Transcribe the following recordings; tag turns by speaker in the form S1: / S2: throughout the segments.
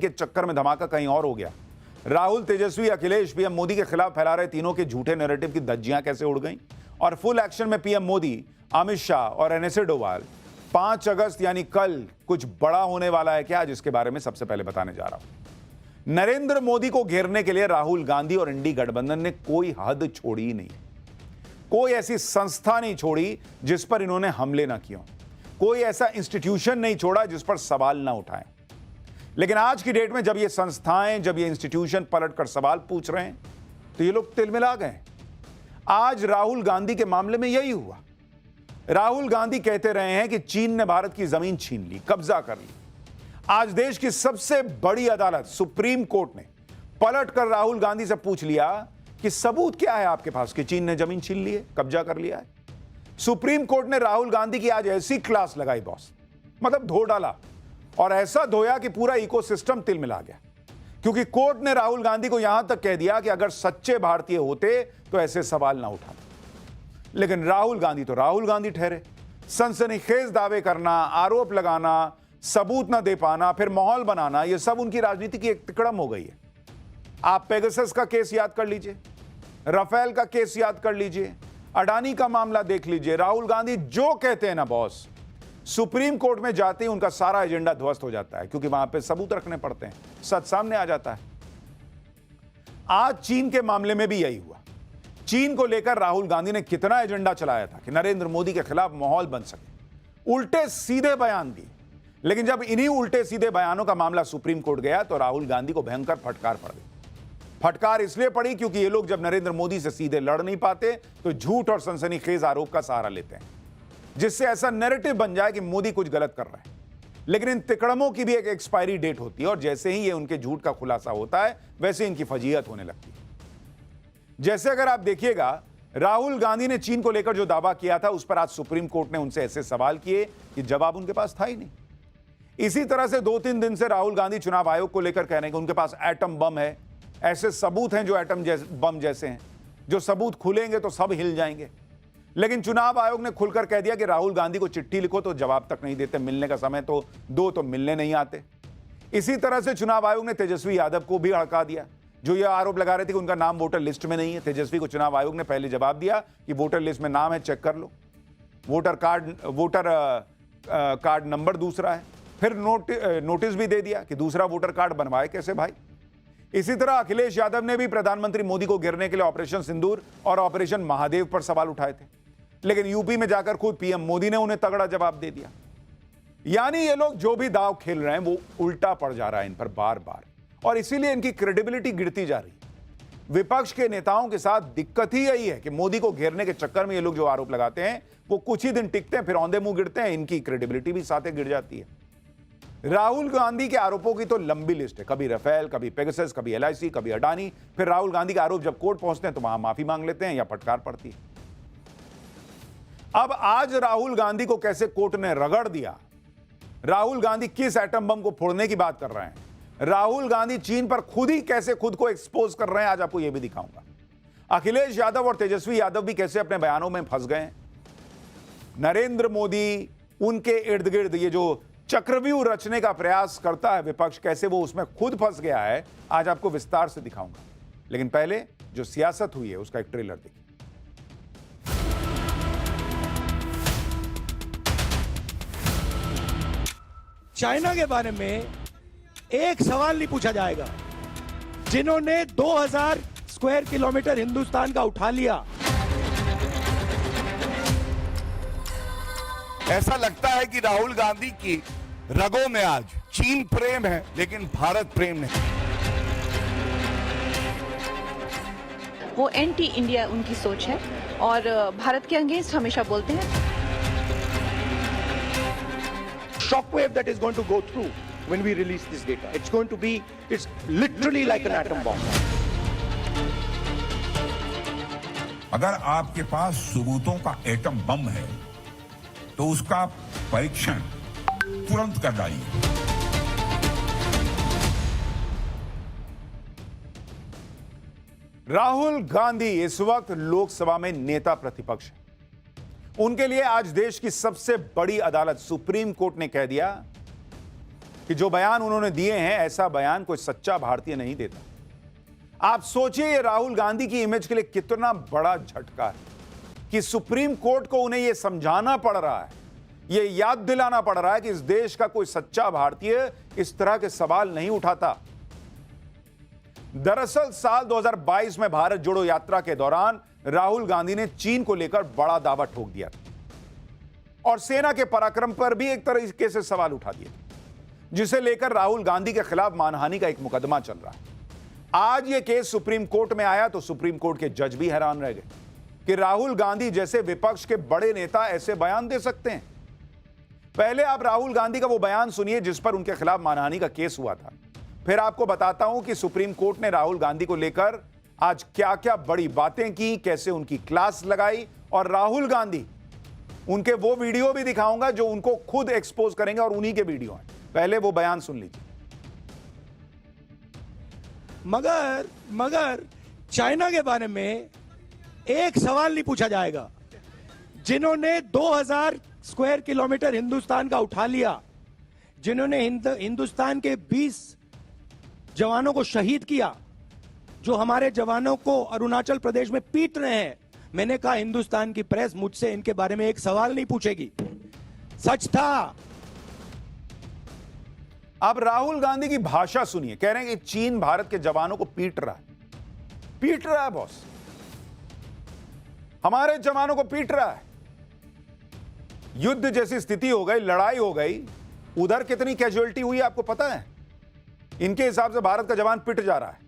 S1: के चक्कर में धमाका कहीं और हो गया। राहुल, तेजस्वी, अखिलेश पीएम मोदी के खिलाफ फैला रहे तीनों के झूठे नैरेटिव की धज्जियां कैसे उड़ गईं और फुल एक्शन में पीएम मोदी, अमित शाह और एनएसए डोभाल। 5 अगस्त यानी कल कुछ बड़ा होने वाला है क्या, जिसके बारे में सबसे पहले बताने जा रहा हूं। नरेंद्र मोदी को घेरने के लिए राहुल गांधी और इंडी गठबंधन ने कोई हद छोड़ी ही नहीं। कोई ऐसी संस्था नहीं छोड़ी जिस पर इन्होंने हमले ना किए, कोई ऐसा इंस्टीट्यूशन नहीं छोड़ा जिस पर सवाल ना उठाएं। लेकिन आज की डेट में जब ये संस्थाएं, जब ये इंस्टीट्यूशन पलटकर सवाल पूछ रहे हैं तो ये लोग तिलमिला गए। आज राहुल गांधी के मामले में यही हुआ। राहुल गांधी कहते रहे हैं कि चीन ने भारत की जमीन छीन ली, कब्जा कर ली। आज देश की सबसे बड़ी अदालत सुप्रीम कोर्ट ने पलटकर राहुल गांधी से पूछ लिया कि सबूत क्या है आपके पास कि चीन ने जमीन छीन ली है, कब्जा कर लिया है। सुप्रीम कोर्ट ने राहुल गांधी की आज ऐसी क्लास लगाई बॉस, मतलब धो डाला, और ऐसा धोया कि पूरा इकोसिस्टम तिलमिला गया। क्योंकि कोर्ट ने राहुल गांधी को यहां तक कह दिया कि अगर सच्चे भारतीय होते तो ऐसे सवाल ना उठाते। लेकिन राहुल गांधी तो राहुल गांधी ठहरे। सनसनीखेज दावे करना, आरोप लगाना, सबूत ना दे पाना, फिर माहौल बनाना, यह सब उनकी राजनीति की एक तिकड़म हो गई है। आप पेगासस का केस याद कर लीजिए, राफेल का केस याद कर लीजिए, अडानी का मामला देख लीजिए। राहुल गांधी जो कहते हैं ना बॉस, सुप्रीम कोर्ट में जाते ही उनका सारा एजेंडा ध्वस्त हो जाता है, क्योंकि वहां पे सबूत रखने पड़ते हैं, सच सामने आ जाता है। आज चीन के मामले में भी यही हुआ। चीन को लेकर राहुल गांधी ने कितना एजेंडा चलाया था कि नरेंद्र मोदी के खिलाफ माहौल बन सके, उल्टे सीधे बयान दिए। लेकिन जब इन्हीं उल्टे सीधे बयानों का मामला सुप्रीम कोर्ट गया तो राहुल गांधी को भयंकर फटकार पड़ गई। फटकार इसलिए पड़ी क्योंकि ये लोग जब नरेंद्र मोदी से सीधे लड़ नहीं पाते तो झूठ और सनसनीखेज आरोप का सहारा लेते हैं, जिससे ऐसा नैरेटिव बन जाए कि मोदी कुछ गलत कर रहा है। लेकिन इन तिकड़मों की भी एक एक्सपायरी डेट होती है, और जैसे ही ये उनके झूठ का खुलासा होता है वैसे इनकी फजीहत होने लगती है। जैसे अगर आप देखिएगा, राहुल गांधी ने चीन को लेकर जो दावा किया था उस पर आज सुप्रीम कोर्ट ने उनसे ऐसे सवाल किए कि जवाब उनके पास था ही नहीं। इसी तरह से 2-3 दिन से राहुल गांधी चुनाव आयोग को लेकर कह रहे हैं कि उनके पास एटम बम है। ऐसे सबूत हैं जो एटम बम जैसे हैं, जो सबूत खुलेंगे तो सब हिल जाएंगे। लेकिन चुनाव आयोग ने खुलकर कह दिया कि राहुल गांधी को चिट्ठी लिखो तो जवाब तक नहीं देते, मिलने का समय तो दो तो मिलने नहीं आते। इसी तरह से चुनाव आयोग ने तेजस्वी यादव को भी हड़का दिया, जो यह आरोप लगा रहे थे कि उनका नाम वोटर लिस्ट में नहीं है। तेजस्वी को चुनाव आयोग ने पहले जवाब दिया कि वोटर लिस्ट में नाम है, चेक कर लो। वोटर कार्ड नंबर दूसरा है। फिर नोटिस भी दे दिया कि दूसरा वोटर कार्ड बनवाए कैसे भाई। इसी तरह अखिलेश यादव ने भी प्रधानमंत्री मोदी को घेरने के लिए ऑपरेशन सिंदूर और ऑपरेशन महादेव पर सवाल उठाए थे, लेकिन यूपी में जाकर खुद पीएम मोदी ने उन्हें तगड़ा जवाब दे दिया। यानी ये लोग जो भी दांव खेल रहे हैं वो उल्टा पड़ जा रहा है इन पर बार बार, और इसीलिए इनकी क्रेडिबिलिटी गिरती जा रही है। विपक्ष के नेताओं के साथ दिक्कत ही यही है कि मोदी को घेरने के चक्कर में ये लोग जो आरोप लगाते हैं वो कुछ ही दिन टिकते हैं, फिर औंधे मुंह गिरते हैं, इनकी क्रेडिबिलिटी भी साथ गिर जाती है। राहुल गांधी के आरोपों की तो लंबी लिस्ट है, कभी राफेल, कभी पेगासस, कभी एलआईसी, कभी अडानी। फिर राहुल गांधी के आरोप जब कोर्ट पहुंचते हैं तो वहां माफी मांग लेते हैं या फटकार पड़ती है। अब आज राहुल गांधी को कैसे कोर्ट ने रगड़ दिया, राहुल गांधी किस एटम बम को फोड़ने की बात कर रहे हैं, राहुल गांधी चीन पर खुद ही कैसे खुद को एक्सपोज कर रहे हैं, आज आपको यह भी दिखाऊंगा। अखिलेश यादव और तेजस्वी यादव भी कैसे अपने बयानों में फंस गए। नरेंद्र मोदी, उनके इर्द गिर्द ये जो चक्रव्यूह रचने का प्रयास करता है विपक्ष, कैसे वो उसमें खुद फंस गया है, आज आपको विस्तार से दिखाऊंगा। लेकिन पहले जो सियासत हुई है उसका एक ट्रेलर देखिए।
S2: चाइना के बारे में एक सवाल नहीं पूछा जाएगा। जिन्होंने 2000 स्क्वायर किलोमीटर हिंदुस्तान का उठा लिया,
S3: ऐसा लगता है कि राहुल गांधी की रगों में आज चीन प्रेम है लेकिन भारत प्रेम नहीं।
S4: वो एंटी इंडिया उनकी सोच है और भारत के अगेंस्ट हमेशा बोलते हैं।
S2: shockwave that is going to go through when we release this data. It's literally like an atom bomb.
S5: अगर आपके पास सबूतों का एटम बम है तो उसका परीक्षण तुरंत कर डालिए।
S1: राहुल गांधी इस वक्त लोकसभा में नेता प्रतिपक्ष है। उनके लिए आज देश की सबसे बड़ी अदालत सुप्रीम कोर्ट ने कह दिया कि जो बयान उन्होंने दिए हैं ऐसा बयान कोई सच्चा भारतीय नहीं देता। आप सोचिए ये राहुल गांधी की इमेज के लिए कितना बड़ा झटका है कि सुप्रीम कोर्ट को उन्हें यह समझाना पड़ रहा है, यह याद दिलाना पड़ रहा है कि इस देश का कोई सच्चा भारतीय इस तरह के सवाल नहीं उठाता। दरअसल साल 2022 में भारत जोड़ो यात्रा के दौरान राहुल गांधी ने चीन को लेकर बड़ा दावा ठोक दिया था और सेना के पराक्रम पर भी एक तरीके से सवाल उठा दिए, जिसे लेकर राहुल गांधी के खिलाफ मानहानि का एक मुकदमा चल रहा है। आज यह केस सुप्रीम कोर्ट में आया तो सुप्रीम कोर्ट के जज भी हैरान रह गए कि राहुल गांधी जैसे विपक्ष के बड़े नेता ऐसे बयान दे सकते हैं। पहले आप राहुल गांधी का वो बयान सुनिए जिस पर उनके खिलाफ मानहानि का केस हुआ था, फिर आपको बताता हूं कि सुप्रीम कोर्ट ने राहुल गांधी को लेकर आज क्या क्या बड़ी बातें की, कैसे उनकी क्लास लगाई, और राहुल गांधी उनके वो वीडियो भी दिखाऊंगा जो उनको खुद एक्सपोज करेंगे और उन्हीं के वीडियो हैं। पहले वो बयान सुन लीजिए।
S2: मगर चाइना के बारे में एक सवाल नहीं पूछा जाएगा। जिन्होंने 2000 स्क्वायर किलोमीटर हिंदुस्तान का उठा लिया, जिन्होंने हिंदुस्तान के 20 जवानों को शहीद किया, जो हमारे जवानों को अरुणाचल प्रदेश में पीट रहे हैं, मैंने कहा हिंदुस्तान की प्रेस मुझसे इनके बारे में एक सवाल नहीं पूछेगी। सच था।
S1: अब राहुल गांधी की भाषा सुनिए। कह रहे हैं कि चीन भारत के जवानों को पीट रहा है बॉस, हमारे जवानों को पीट रहा है। युद्ध जैसी स्थिति हो गई, लड़ाई हो गई, उधर कितनी कैजुअलिटी हुई आपको पता है? इनके हिसाब से भारत का जवान पिट जा रहा है।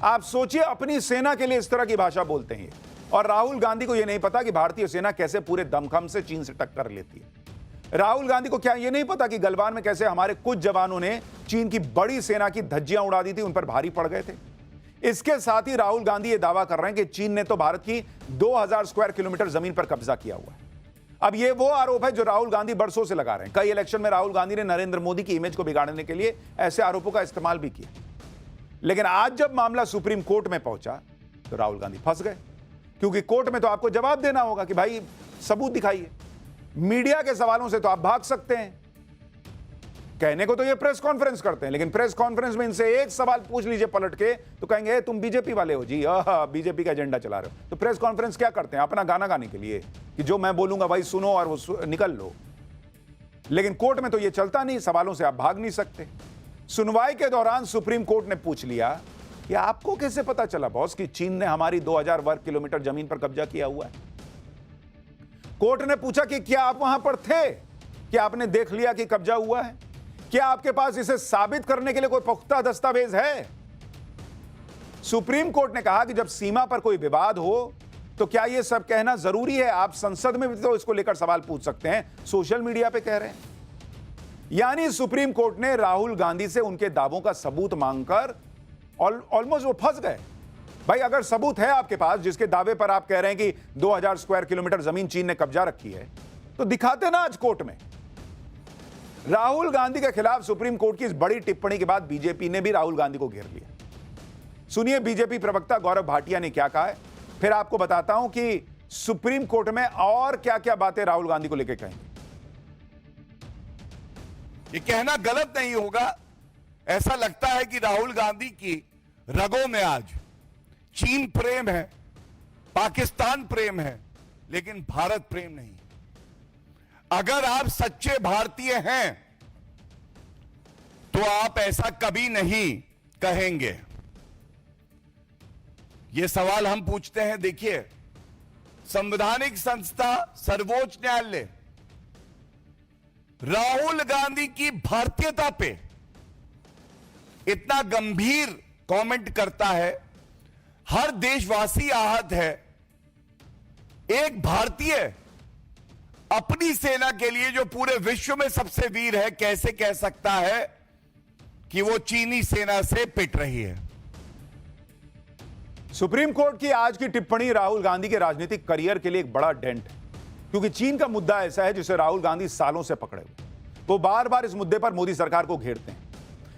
S1: आप सोचिए, अपनी सेना के लिए इस तरह की भाषा बोलते हैं। और राहुल गांधी को यह नहीं पता कि भारतीय सेना कैसे पूरे दमखम से चीन से टक्कर लेती है। राहुल गांधी को क्या यह नहीं पता कि गलवान में कैसे हमारे कुछ जवानों ने चीन की बड़ी सेना की धज्जियां उड़ा दी थी, उन पर भारी पड़ गए थे। इसके साथ ही राहुल गांधी यह दावा कर रहे हैं कि चीन ने तो भारत की 2000 स्क्वायर किलोमीटर जमीन पर कब्जा किया हुआ है। अब यह वो आरोप है जो राहुल गांधी बरसों से लगा रहे हैं। कई इलेक्शन में राहुल गांधी ने नरेंद्र मोदी की इमेज को बिगाड़ने के लिए ऐसे आरोपों का इस्तेमाल भी किया, लेकिन आज जब मामला सुप्रीम कोर्ट में पहुंचा तो राहुल गांधी फंस गए, क्योंकि कोर्ट में तो आपको जवाब देना होगा कि भाई सबूत दिखाइए। मीडिया के सवालों से तो आप भाग सकते हैं, कहने को तो ये प्रेस कॉन्फ्रेंस करते हैं, लेकिन प्रेस कॉन्फ्रेंस में इनसे एक सवाल पूछ लीजिए पलट के तो कहेंगे तुम बीजेपी वाले हो जी, बीजेपी का एजेंडा चला रहे हो। तो प्रेस कॉन्फ्रेंस क्या करते हैं? अपना गाना गाने के लिए कि जो मैं बोलूंगा भाई सुनो और वो निकल लो। लेकिन कोर्ट में तो ये चलता नहीं, सवालों से आप भाग नहीं सकते। सुनवाई के दौरान सुप्रीम कोर्ट ने पूछ लिया कि आपको कैसे पता चला बॉस कि चीन ने हमारी 2000 वर्ग किलोमीटर जमीन पर कब्जा किया हुआ है? कोर्ट ने पूछा कि क्या आप वहां पर थे, क्या आपने देख लिया कि कब्जा हुआ है, क्या आपके पास इसे साबित करने के लिए कोई पुख्ता दस्तावेज है? सुप्रीम कोर्ट ने कहा कि जब सीमा पर कोई विवाद हो तो क्या यह सब कहना जरूरी है? आप संसद में भी तो इसको लेकर सवाल पूछ सकते हैं, सोशल मीडिया पे कह रहे हैं। यानी सुप्रीम कोर्ट ने राहुल गांधी से उनके दावों का सबूत मांगकर ऑलमोस्ट वो फंस गए। भाई अगर सबूत है आपके पास जिसके दावे पर आप कह रहे हैं कि 2000 स्क्वायर किलोमीटर जमीन चीन ने कब्जा रखी है, तो दिखाते ना आज कोर्ट में। राहुल गांधी के खिलाफ सुप्रीम कोर्ट की इस बड़ी टिप्पणी के बाद बीजेपी ने भी राहुल गांधी को घेर लिया। सुनिए बीजेपी प्रवक्ता गौरव भाटिया ने क्या कहा है, फिर आपको बताता हूं कि सुप्रीम कोर्ट में और क्या क्या बातें राहुल गांधी को लेकर कहेंगे।
S3: ये कहना गलत नहीं होगा, ऐसा लगता है कि राहुल गांधी की रगों में आज चीन प्रेम है, पाकिस्तान प्रेम है, लेकिन भारत प्रेम नहीं। अगर आप सच्चे भारतीय हैं तो आप ऐसा कभी नहीं कहेंगे। यह सवाल हम पूछते हैं। देखिए, संवैधानिक संस्था सर्वोच्च न्यायालय राहुल गांधी की भारतीयता पे इतना गंभीर कमेंट करता है, हर देशवासी आहत है। एक भारतीय अपनी सेना के लिए जो पूरे विश्व में सबसे वीर है, कैसे कह सकता है कि वो चीनी सेना से पिट रही है?
S1: सुप्रीम कोर्ट की आज की टिप्पणी राहुल गांधी के राजनीतिक करियर के लिए एक बड़ा डेंट है, क्योंकि चीन का मुद्दा ऐसा है जिसे राहुल गांधी सालों से पकड़े हुए। वो बार बार इस मुद्दे पर मोदी सरकार को घेरते हैं,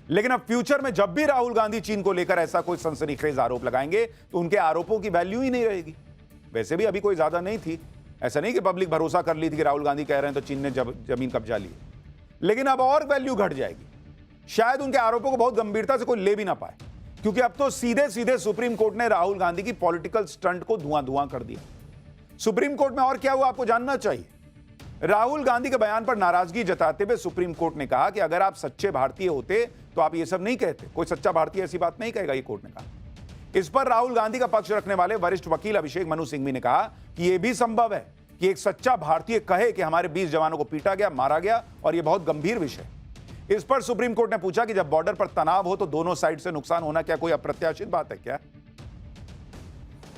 S1: लेकिन अब फ्यूचर में जब भी राहुल गांधी चीन को लेकर ऐसा कोई सनसनीखेज आरोप लगाएंगे तो उनके आरोपों की वैल्यू ही नहीं रहेगी। वैसे भी अभी कोई ज्यादा नहीं थी, ऐसा नहीं कि पब्लिक भरोसा कर ली थी कि राहुल गांधी कह रहे हैं तो चीन ने जमीन कब्जा ली, लेकिन अब और वैल्यू घट जाएगी। शायद उनके आरोपों को बहुत गंभीरता से कोई ले भी ना पाए, क्योंकि अब तो सीधे सीधे सुप्रीम कोर्ट ने राहुल गांधी की पॉलिटिकल स्टंट को धुआं धुआं कर दिया। सुप्रीम कोर्ट में और क्या हुआ आपको जानना चाहिए। राहुल गांधी के बयान पर नाराजगी जताते हुए सुप्रीम कोर्ट ने कहा कि अगर आप सच्चे भारतीय होते तो आप ये सब नहीं कहते। कोई सच्चा भारतीय ऐसी बात नहीं कहेगा, ये कोर्ट ने कहा। इस पर राहुल गांधी का पक्ष रखने वाले वरिष्ठ वकील अभिषेक मनु सिंघवी ने कहा कि यह भी संभव है कि एक सच्चा भारतीय कहे कि हमारे 20 जवानों को पीटा गया, मारा गया और यह बहुत गंभीर विषय। इस पर सुप्रीम कोर्ट ने पूछा कि जब बॉर्डर पर तनाव हो तो दोनों साइड से नुकसान होना क्या कोई अप्रत्याशित बात है क्या?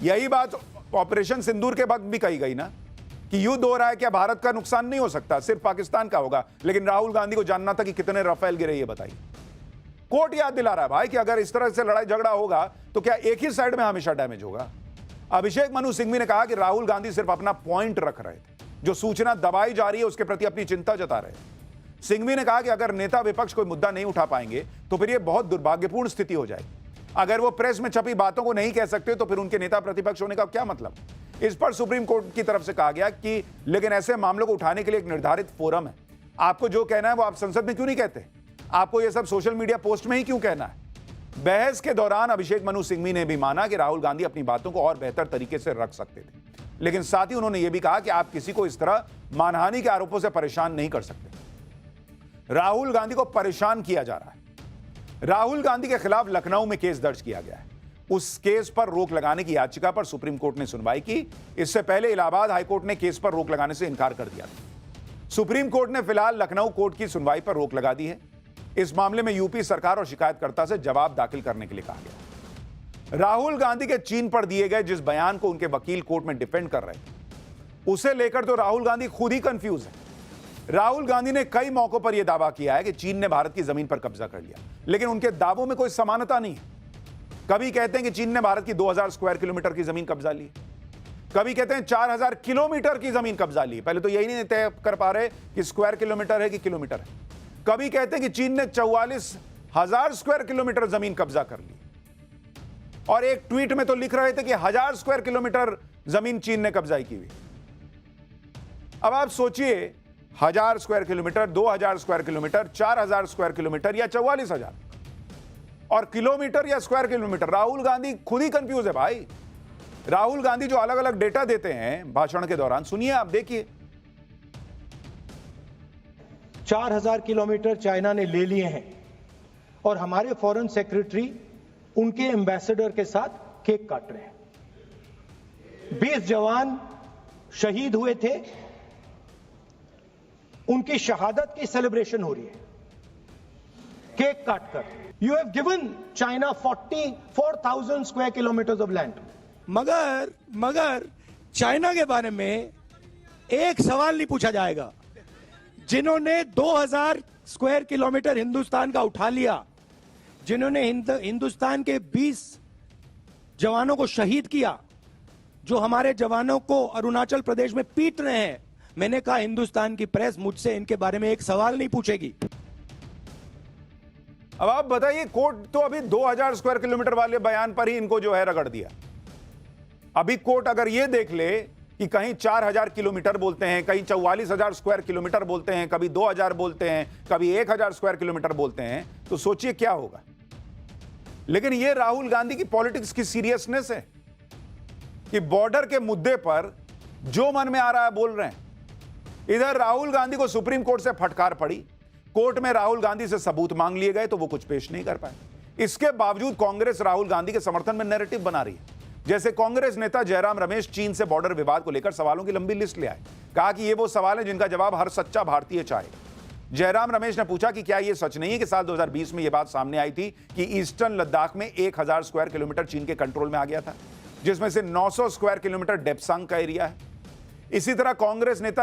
S1: यही बात ऑपरेशन सिंदूर के वक्त भी कही गई ना कि युद्ध हो रहा है, क्या भारत का नुकसान नहीं हो सकता, सिर्फ पाकिस्तान का होगा। लेकिन राहुल गांधी को जानना था कि कितने रफेल गिरे, ये बताइए। कोर्ट याद दिला रहा है भाई कि अगर इस तरह से लड़ाई झगड़ा होगा तो क्या एक ही साइड में हमेशा डैमेज होगा। अभिषेक मनु सिंघवी ने कहा कि राहुल गांधी सिर्फ अपना पॉइंट रख रहे थे, जो सूचना दबाई जा रही है उसके प्रति अपनी चिंता जता रहे हैं। सिंघवी ने कहा कि अगर नेता विपक्ष कोई मुद्दा नहीं उठा पाएंगे तो फिर यह बहुत दुर्भाग्यपूर्ण स्थिति हो जाएगी। अगर वो प्रेस में छपी बातों को नहीं कह सकते तो फिर उनके नेता प्रतिपक्ष होने का क्या मतलब। इस पर सुप्रीम कोर्ट की तरफ से कहा गया कि लेकिन ऐसे मामलों को उठाने के लिए एक निर्धारित फोरम है। आपको जो कहना है वो आप संसद में क्यों नहीं कहते? आपको यह सब सोशल मीडिया पोस्ट में ही क्यों कहना है? बहस के दौरान अभिषेक मनु सिंघवी ने भी माना कि राहुल गांधी अपनी बातों को और बेहतर तरीके से रख सकते थे, लेकिन साथ ही उन्होंने यह भी कहा कि आप किसी को इस तरह मानहानि के आरोपों से परेशान नहीं कर सकते। राहुल गांधी को परेशान किया जा रहा है। राहुल गांधी के खिलाफ लखनऊ में केस दर्ज किया गया है। उस केस पर रोक लगाने की याचिका पर सुप्रीम कोर्ट ने सुनवाई की। इससे पहले इलाहाबाद हाईकोर्ट ने केस पर रोक लगाने से इनकार कर दिया था। सुप्रीम कोर्ट ने फिलहाल लखनऊ कोर्ट की सुनवाई पर रोक लगा दी है। इस मामले में यूपी सरकार और शिकायतकर्ता से जवाब दाखिल करने के लिए कहा गया। राहुल गांधी के चीन पर दिए गए जिस बयान को उनके वकील कोर्ट में डिफेंड कर रहे थे, उसे लेकर तो राहुल गांधी खुद ही कंफ्यूज है। राहुल गांधी ने कई मौकों पर यह दावा किया है कि चीन ने भारत की जमीन पर कब्जा कर लिया, लेकिन उनके दावों में कोई समानता नहीं है। कभी कहते हैं कि चीन ने भारत की 2000 स्क्वायर किलोमीटर की जमीन कब्जा ली, कभी कहते हैं 4000 किलोमीटर की जमीन कब्जा ली। पहले तो यही नहीं तय कर पा रहे कि स्क्वायर किलोमीटर है कि किलोमीटर है। कभी कहते हैं कि चीन ने 44,000 स्क्वायर किलोमीटर जमीन कब्जा कर ली, और एक ट्वीट में तो लिख रहे थे कि 1000 स्क्वायर किलोमीटर जमीन चीन ने कब्जा की हुई। अब आप सोचिए, 1000 square kilometre, 2000 square kilometre, 4000 square kilometre या 44,000, और किलोमीटर या स्क्वायर किलोमीटर। राहुल गांधी खुद ही कंफ्यूज है भाई। राहुल गांधी जो अलग अलग डेटा देते हैं भाषण के दौरान, सुनिए आप, देखिए।
S2: 4000 किलोमीटर चाइना ने ले लिए हैं और हमारे फॉरेन सेक्रेटरी उनके एम्बेसडर के साथ केक काट रहे हैं। 20 जवान शहीद हुए थे, उनकी शहादत की सेलिब्रेशन हो रही है केक काटकर। You have given China 44,000 square kilometres of land. मगर चाइना के बारे में एक सवाल नहीं पूछा जाएगा। जिन्होंने 2000 स्क्वायर किलोमीटर हिंदुस्तान का उठा लिया, जिन्होंने हिंदुस्तान के 20 जवानों को शहीद किया, जो हमारे जवानों को अरुणाचल प्रदेश में पीट रहे हैं, मैंने कहा हिंदुस्तान की प्रेस मुझसे इनके बारे में एक सवाल नहीं पूछेगी।
S1: अब आप बताइए, कोर्ट तो अभी 2000 स्क्वायर किलोमीटर वाले बयान पर ही इनको जो है रगड़ दिया। अभी कोर्ट अगर यह देख ले कि कहीं 4000 किलोमीटर बोलते हैं, कहीं 44,000 स्क्वायर किलोमीटर बोलते हैं, कभी 2000 बोलते हैं, कभी 1000 स्क्वायर किलोमीटर बोलते हैं, तो सोचिए क्या होगा। लेकिन यह राहुल गांधी की पॉलिटिक्स की सीरियसनेस है कि बॉर्डर के मुद्दे पर जो मन में आ रहा है बोल रहे हैं। इधर राहुल गांधी को सुप्रीम कोर्ट से फटकार पड़ी, कोर्ट में राहुल गांधी से सबूत मांग लिए गए तो वो कुछ पेश नहीं कर पाए। इसके बावजूद कांग्रेस राहुल गांधी के समर्थन में नैरेटिव बना रही है। जैसे कांग्रेस नेता जयराम रमेश चीन से बॉर्डर विवाद को लेकर सवालों की लंबी लिस्ट ले आए। कहा कि ये वो सवाल है जिनका जवाब हर सच्चा भारतीय चाहेगा। जयराम रमेश ने पूछा कि क्या यह सच नहीं है कि साल 2020 में यह बात सामने आई थी कि ईस्टर्न लद्दाख में 1000 स्क्वायर किलोमीटर चीन के कंट्रोल में आ गया था, जिसमें से 900 स्क्वायर किलोमीटर डेप्सांग का एरिया है। इसी तरह कांग्रेस नेता